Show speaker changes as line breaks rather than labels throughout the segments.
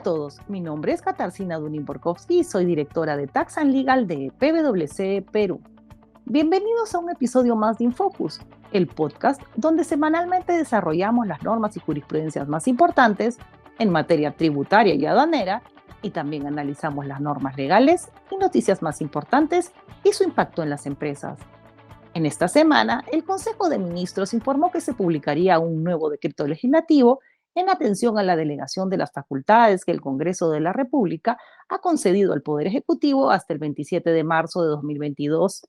todos, mi nombre es Katarzyna Dunin-Borkowski y soy directora de Tax and Legal de PwC Perú. Bienvenidos a un episodio más de InFocus, el podcast donde semanalmente desarrollamos las normas y jurisprudencias más importantes en materia tributaria y aduanera y también analizamos las normas legales y noticias más importantes y su impacto en las empresas. En esta semana, el Consejo de Ministros informó que se publicaría un nuevo decreto legislativo en atención a la delegación de las facultades que el Congreso de la República ha concedido al Poder Ejecutivo hasta el 27 de marzo de 2022,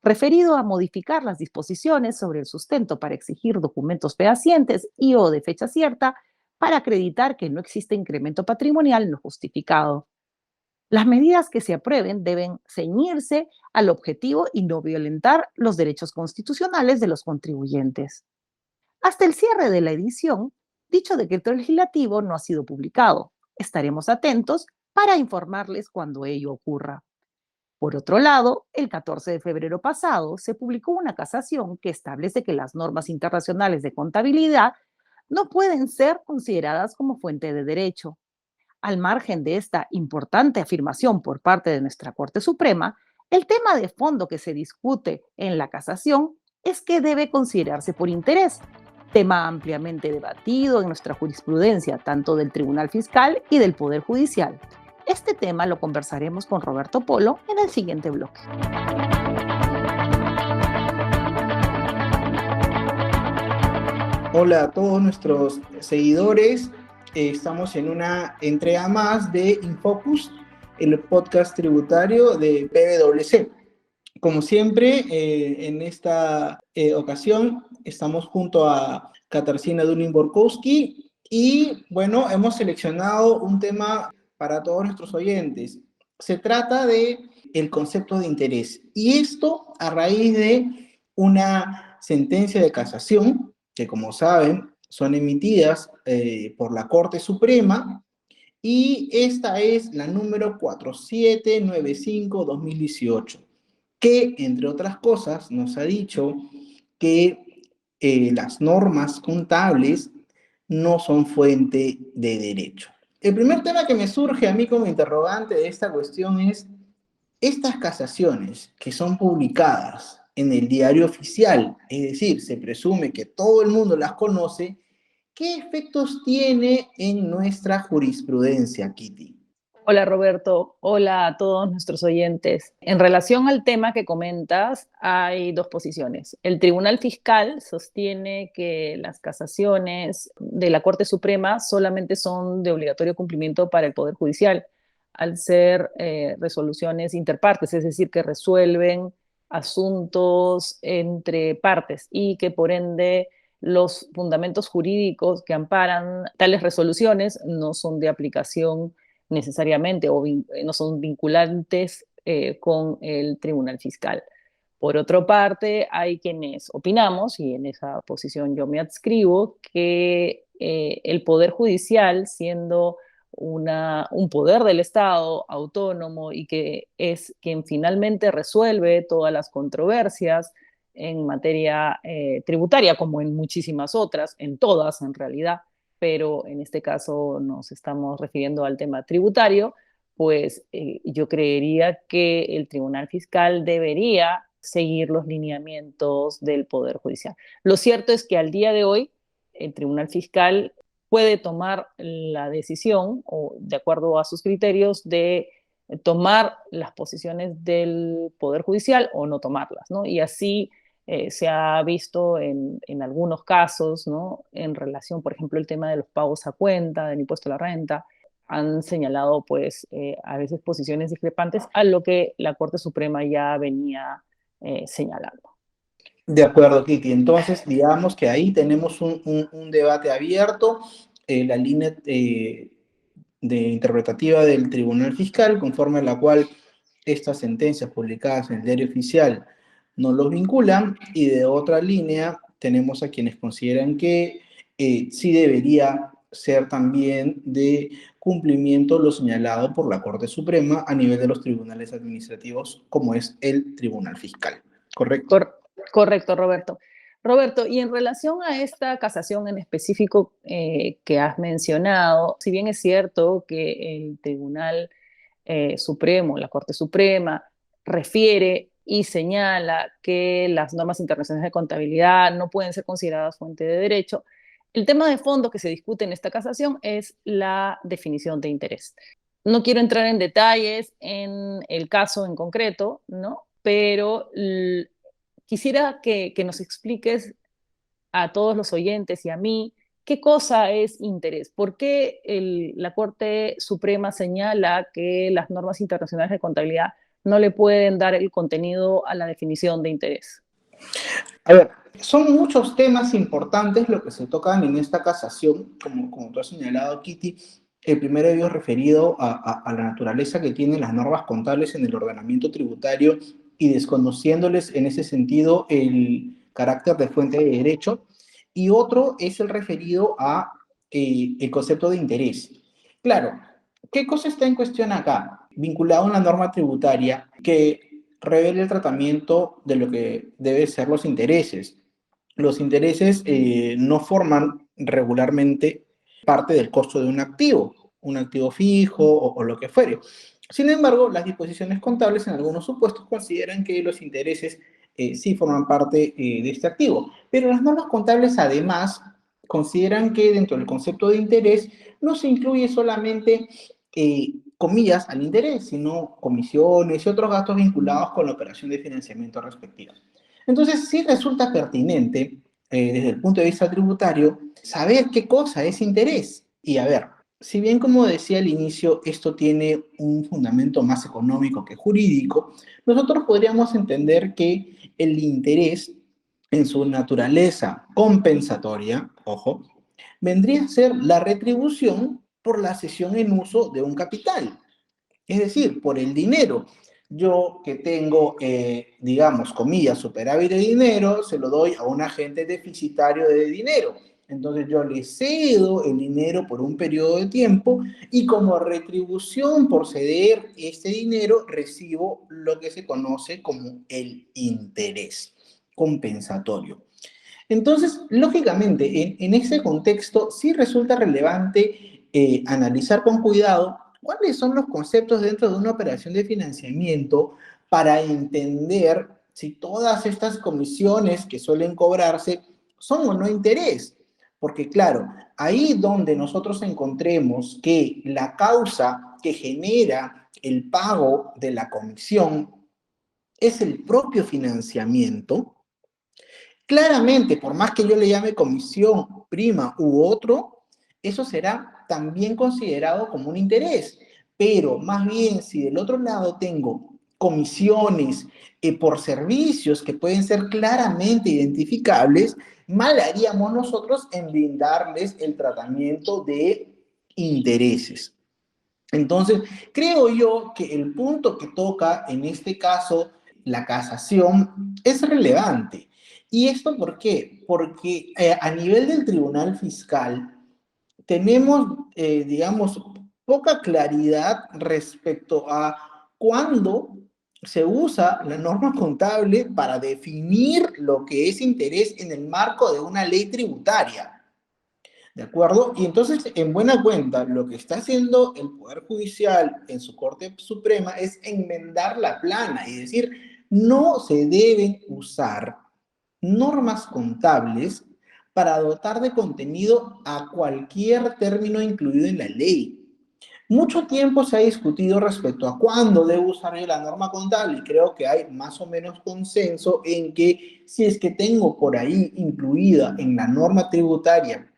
referido a modificar las disposiciones sobre el sustento para exigir documentos fehacientes y o de fecha cierta para acreditar que no existe incremento patrimonial no justificado. Las medidas que se aprueben deben ceñirse al objetivo y no violentar los derechos constitucionales de los contribuyentes. Hasta el cierre de la edición, dicho decreto legislativo no ha sido publicado. Estaremos atentos para informarles cuando ello ocurra. Por otro lado, el 14 de febrero pasado se publicó una casación que establece que las normas internacionales de contabilidad no pueden ser consideradas como fuente de derecho. Al margen de esta importante afirmación por parte de nuestra Corte Suprema, el tema de fondo que se discute en la casación es que debe considerarse por interés, tema ampliamente debatido en nuestra jurisprudencia, tanto del Tribunal Fiscal y del Poder Judicial. Este tema lo conversaremos con Roberto Polo en el siguiente bloque.
Hola a todos nuestros seguidores. Estamos en una entrega más de InFocus, el podcast tributario de PwC. Como siempre, en esta ocasión estamos junto a Katarzyna Dunin-Borkowski y, bueno, hemos seleccionado un tema para todos nuestros oyentes. Se trata de el concepto de interés, y esto a raíz de una sentencia de casación que, como saben, son emitidas por la Corte Suprema, y esta es la número 4795-2018, que, entre otras cosas, nos ha dicho que las normas contables no son fuente de derecho. El primer tema que me surge a mí como interrogante de esta cuestión es: estas casaciones que son publicadas en el diario oficial, es decir, se presume que todo el mundo las conoce, ¿qué efectos tiene en nuestra jurisprudencia, Kitty?
Hola Roberto, hola a todos nuestros oyentes. En relación al tema que comentas, hay dos posiciones. El Tribunal Fiscal sostiene que las casaciones de la Corte Suprema solamente son de obligatorio cumplimiento para el Poder Judicial, al ser resoluciones interpartes, es decir, que resuelven asuntos entre partes y que por ende los fundamentos jurídicos que amparan tales resoluciones no son de aplicación necesariamente o no son vinculantes con el Tribunal Fiscal. Por otra parte, hay quienes opinamos, y en esa posición yo me adscribo, que el Poder Judicial, siendo un poder del Estado autónomo y que es quien finalmente resuelve todas las controversias en materia tributaria, como en muchísimas otras, en todas en realidad, pero en este caso nos estamos refiriendo al tema tributario, pues yo creería que el Tribunal Fiscal debería seguir los lineamientos del Poder Judicial. Lo cierto es que al día de hoy el Tribunal Fiscal puede tomar la decisión, o de acuerdo a sus criterios, de tomar las posiciones del Poder Judicial o no tomarlas, ¿no? Y así se ha visto en algunos casos, ¿no? En relación, por ejemplo, el tema de los pagos a cuenta, del impuesto a la renta, han señalado, pues, a veces posiciones discrepantes a lo que la Corte Suprema ya venía señalando.
De acuerdo, Kitty. Entonces, digamos que ahí tenemos un debate abierto. La línea de interpretativa del Tribunal Fiscal, conforme a la cual estas sentencias publicadas en el diario oficial no los vinculan, y de otra línea tenemos a quienes consideran que sí debería ser también de cumplimiento lo señalado por la Corte Suprema a nivel de los tribunales administrativos, como es el Tribunal Fiscal. ¿Correcto?
Correcto, Roberto. Roberto, y en relación a esta casación en específico que has mencionado, si bien es cierto que el Tribunal Supremo, la Corte Suprema, refiere y señala que las normas internacionales de contabilidad no pueden ser consideradas fuente de derecho, el tema de fondo que se discute en esta casación es la definición de interés. No quiero entrar en detalles en el caso en concreto, ¿no? Pero quisiera que nos expliques a todos los oyentes y a mí qué cosa es interés. ¿Por qué la Corte Suprema señala que las normas internacionales de contabilidad no le pueden dar el contenido a la definición de interés?
A ver, son muchos temas importantes lo que se tocan en esta casación, como tú has señalado, Kitty. El primero de ellos referido a la naturaleza que tienen las normas contables en el ordenamiento tributario y desconociéndoles en ese sentido el carácter de fuente de derecho. Y otro es el referido a el concepto de interés. Claro, ¿qué cosa está en cuestión acá? Vinculado a una norma tributaria que revela el tratamiento de lo que deben ser los intereses. Los intereses no forman regularmente parte del costo de un activo fijo o lo que fuere. Sin embargo, las disposiciones contables en algunos supuestos consideran que los intereses sí forman parte de este activo. Pero las normas contables además consideran que dentro del concepto de interés no se incluye solamente comillas al interés, sino comisiones y otros gastos vinculados con la operación de financiamiento respectiva. Entonces, sí resulta pertinente, desde el punto de vista tributario, saber qué cosa es interés. Y a ver, si bien como decía al inicio, esto tiene un fundamento más económico que jurídico, nosotros podríamos entender que el interés en su naturaleza compensatoria, ojo, vendría a ser la retribución por la cesión en uso de un capital, es decir, por el dinero. Yo que tengo, digamos, comillas, superávit de dinero, se lo doy a un agente deficitario de dinero. Entonces yo le cedo el dinero por un periodo de tiempo y como retribución por ceder este dinero recibo lo que se conoce como el interés compensatorio. Entonces, lógicamente, en ese contexto sí resulta relevante analizar con cuidado cuáles son los conceptos dentro de una operación de financiamiento para entender si todas estas comisiones que suelen cobrarse son o no interés. Porque claro, ahí donde nosotros encontremos que la causa que genera el pago de la comisión es el propio financiamiento, claramente, por más que yo le llame comisión, prima u otro, eso será también considerado como un interés. Pero más bien, si del otro lado tengo comisiones por servicios que pueden ser claramente identificables, mal haríamos nosotros en brindarles el tratamiento de intereses. Entonces, creo yo que el punto que toca en este caso la casación es relevante. ¿Y esto por qué? Porque a nivel del Tribunal Fiscal tenemos, digamos, poca claridad respecto a cuándo se usa la norma contable para definir lo que es interés en el marco de una ley tributaria. ¿De acuerdo? Y entonces, en buena cuenta, lo que está haciendo el Poder Judicial en su Corte Suprema es enmendar la plana y decir, no se deben usar normas contables para dotar de contenido a cualquier término incluido en la ley. Mucho tiempo se ha discutido respecto a cuándo debe usar yo la norma contable y creo que hay más o menos consenso en que si es que tengo por ahí incluida en la norma tributaria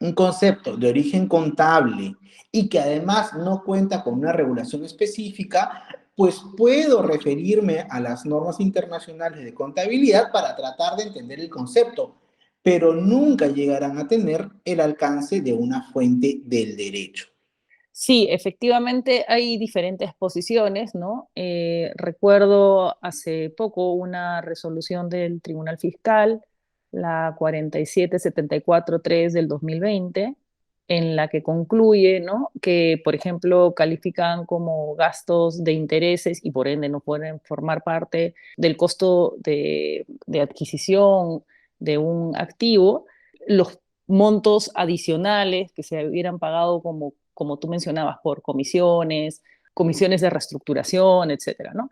un concepto de origen contable y que además no cuenta con una regulación específica, pues puedo referirme a las normas internacionales de contabilidad para tratar de entender el concepto, pero nunca llegarán a tener el alcance de una fuente del derecho.
Sí, efectivamente hay diferentes posiciones, ¿no? Recuerdo hace poco una resolución del Tribunal Fiscal, la 47743 del 2020, en la que concluye, ¿no? Que, por ejemplo, califican como gastos de intereses y por ende no pueden formar parte del costo de adquisición de un activo, los montos adicionales que se hubieran pagado como tú mencionabas, por comisiones de reestructuración, etcétera, ¿no?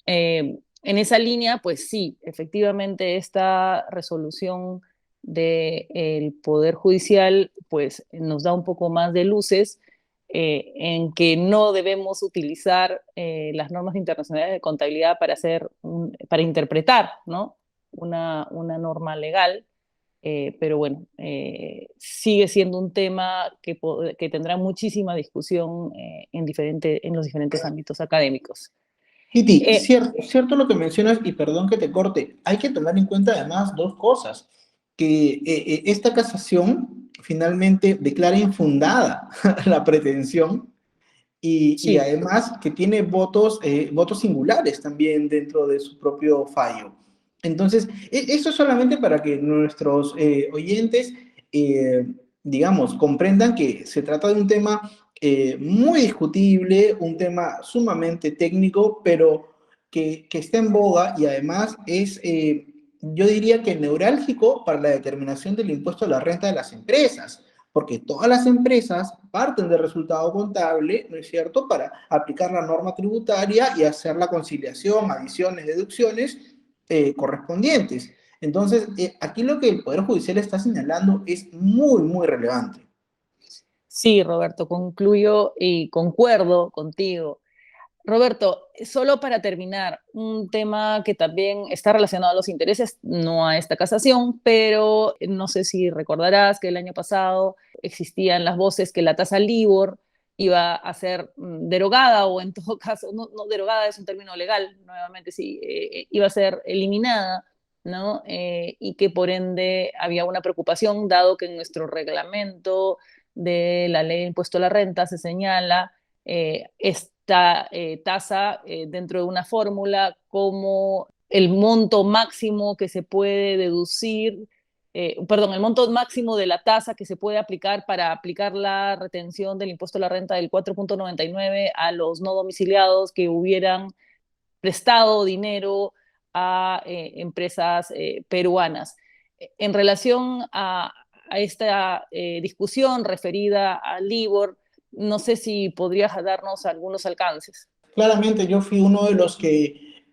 En esa línea, pues sí, efectivamente esta resolución del Poder Judicial pues nos da un poco más de luces en que no debemos utilizar las normas internacionales de contabilidad para interpretar, ¿no? Una norma legal, pero bueno, sigue siendo un tema que tendrá muchísima discusión en los diferentes ámbitos académicos.
Kitty,
Eh,
cierto lo que mencionas, y perdón que te corte, hay que tomar en cuenta además dos cosas, que esta casación finalmente declara infundada la pretensión y
sí,
además que tiene votos singulares también dentro de su propio fallo. Entonces, eso es solamente para que nuestros oyentes, eh, digamos, comprendan que se trata de un tema muy discutible, un tema sumamente técnico, pero que está en boga y además es, yo diría que neurálgico para la determinación del impuesto a la renta de las empresas, porque todas las empresas parten del resultado contable, ¿no es cierto?, para aplicar la norma tributaria y hacer la conciliación, adiciones, deducciones correspondientes. Entonces, aquí lo que el Poder Judicial está señalando es muy, muy relevante.
sí, Roberto, concluyo y concuerdo contigo. Roberto, solo para terminar, un tema que también está relacionado a los intereses, no a esta casación, pero no sé si recordarás que el año pasado existían las voces que la tasa LIBOR iba a ser derogada, o en todo caso, no derogada es un término legal, nuevamente sí, iba a ser eliminada, ¿no? Y que por ende había una preocupación, dado que en nuestro reglamento de la ley de impuesto a la renta se señala esta tasa dentro de una fórmula como el monto máximo que se puede deducir, perdón, el monto máximo de la tasa que se puede aplicar para aplicar la retención del impuesto a la renta del 4.99 a los no domiciliados que hubieran prestado dinero a empresas peruanas. En relación a esta discusión referida al LIBOR, no sé si podrías darnos algunos alcances.
Claramente yo fui uno de los que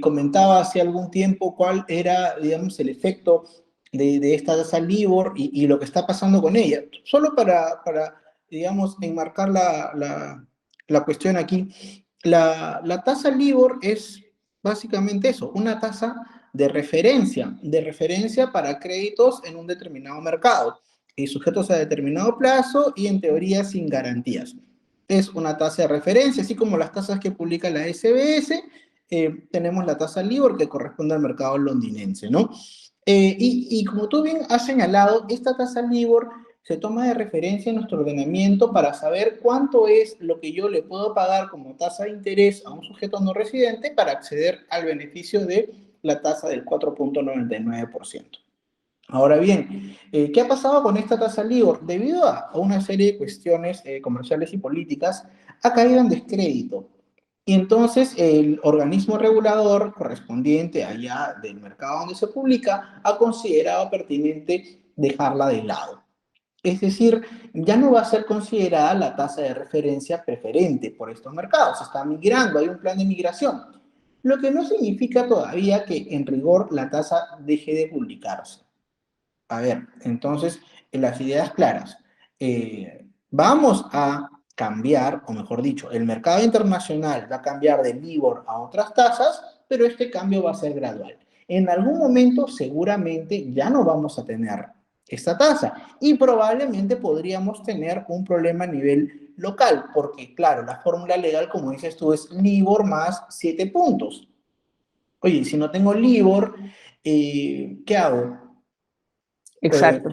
comentaba hace algún tiempo cuál era, digamos, el efecto de esta tasa LIBOR y lo que está pasando con ella. Solo para digamos, enmarcar la cuestión aquí, la tasa LIBOR es básicamente eso, una tasa de referencia para créditos en un determinado mercado, y sujetos a determinado plazo y en teoría sin garantías. Es una tasa de referencia, así como las tasas que publica la SBS, tenemos la tasa LIBOR que corresponde al mercado londinense, ¿no? Y como tú bien has señalado, esta tasa LIBOR se toma de referencia en nuestro ordenamiento para saber cuánto es lo que yo le puedo pagar como tasa de interés a un sujeto no residente para acceder al beneficio de la tasa del 4.99%. Ahora bien, ¿qué ha pasado con esta tasa LIBOR? Debido a una serie de cuestiones comerciales y políticas, ha caído en descrédito. Y entonces el organismo regulador correspondiente allá del mercado donde se publica ha considerado pertinente dejarla de lado. Es decir, ya no va a ser considerada la tasa de referencia preferente por estos mercados. Se está migrando, hay un plan de migración. Lo que no significa todavía que en rigor la tasa deje de publicarse. A ver, entonces, las ideas claras. Vamos a cambiar, o mejor dicho, el mercado internacional va a cambiar de LIBOR a otras tasas, pero este cambio va a ser gradual. En algún momento seguramente ya no vamos a tener esta tasa y probablemente podríamos tener un problema a nivel local, porque claro, la fórmula legal, como dices tú, es LIBOR más 7 puntos. Oye, si no tengo LIBOR, ¿qué hago? Eh,
Exacto.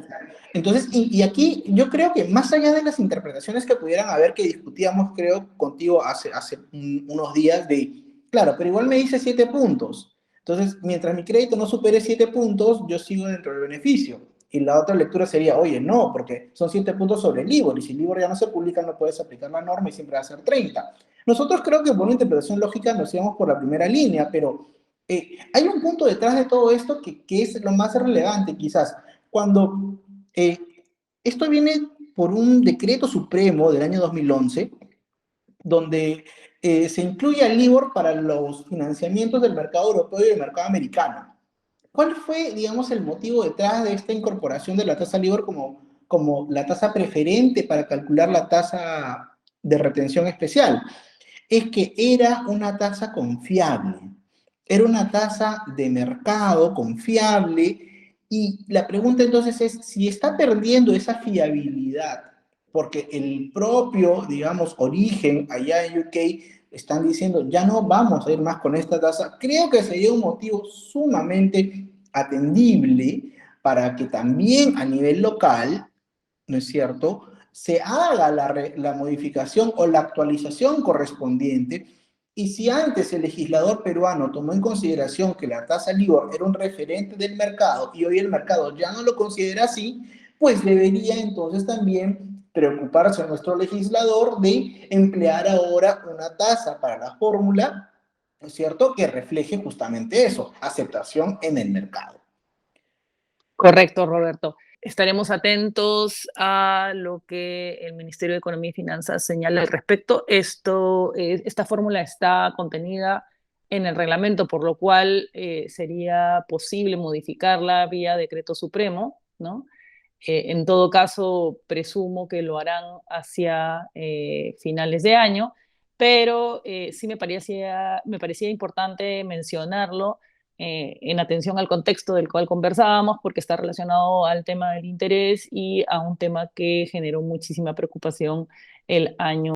entonces, y aquí yo creo que más allá de las interpretaciones que pudieran haber, que discutíamos, creo, contigo hace unos días, de, claro, pero igual me dice 7 puntos. Entonces, mientras mi crédito no supere 7 puntos, yo sigo dentro del beneficio. Y la otra lectura sería, oye, no, porque son 7 puntos sobre el LIBOR, y si el LIBOR ya no se publica, no puedes aplicar la norma y siempre va a ser 30. Nosotros creo que por una interpretación lógica nos íbamos por la primera línea, pero Hay un punto detrás de todo esto que es lo más relevante, quizás. Cuando esto viene por un decreto supremo del año 2011, donde se incluye al LIBOR para los financiamientos del mercado europeo y del mercado americano. ¿Cuál fue, digamos, el motivo detrás de esta incorporación de la tasa LIBOR como la tasa preferente para calcular la tasa de retención especial? Es que era una tasa confiable, era una tasa de mercado confiable, y la pregunta entonces es si está perdiendo esa fiabilidad, porque el propio, digamos, origen allá en UK están diciendo ya no vamos a ir más con esta tasa. Creo que sería un motivo sumamente atendible para que también a nivel local, ¿no es cierto?, se haga la modificación o la actualización correspondiente. Y si antes el legislador peruano tomó en consideración que la tasa LIBOR era un referente del mercado y hoy el mercado ya no lo considera así, pues debería entonces también preocuparse nuestro legislador de emplear ahora una tasa para la fórmula, ¿no es cierto?, que refleje justamente eso, aceptación en el mercado.
Correcto, Roberto. Estaremos atentos a lo que el Ministerio de Economía y Finanzas señala al respecto. Esta fórmula está contenida en el reglamento, por lo cual sería posible modificarla vía decreto supremo, ¿no? En todo caso, presumo que lo harán hacia finales de año, pero sí me parecía importante mencionarlo en atención al contexto del cual conversábamos, porque está relacionado al tema del interés y a un tema que generó muchísima preocupación el año